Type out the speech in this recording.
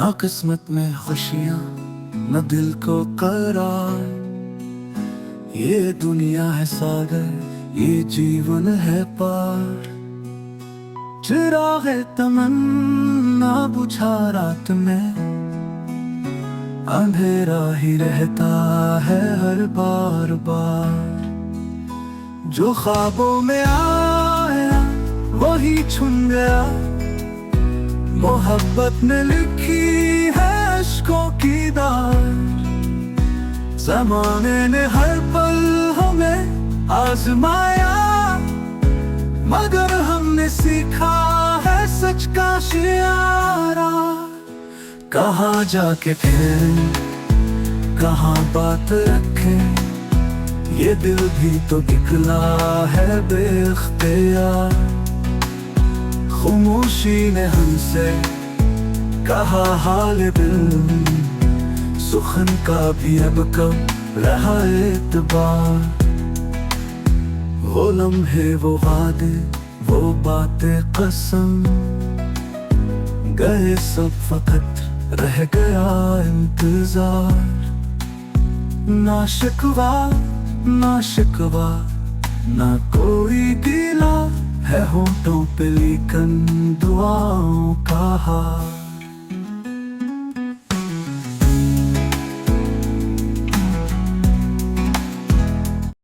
ना किस्मत में खुशियाँ न दिल को करार। ये दुनिया है सागर, ये जीवन है पार। चिराग तमन्ना बुझा रात में, अंधेरा ही रहता है हर बार बार। जो ख्वाबों में आया वही छुन गया, मोहब्बत ने लिखी है अश्कों की दार। ज़माने ने हर पल हमें आजमाया, मगर हमने सीखा है सच का शियारा। कहाँ जाके फिर कहाँ बात रखे, ये दिल भी तो निकला है बेख्तियार। खामोशी ने हमसे कहा हाल दिल, सुखन का भी अब कब रहा एतबार। वो लम्हे वो वादे वो बातें कसम, गए सब फकत रह गया इंतजार। ना शिकवा ना शिकवा ना कोई गिला है होठों पे, लेकिन दुआओं का हार।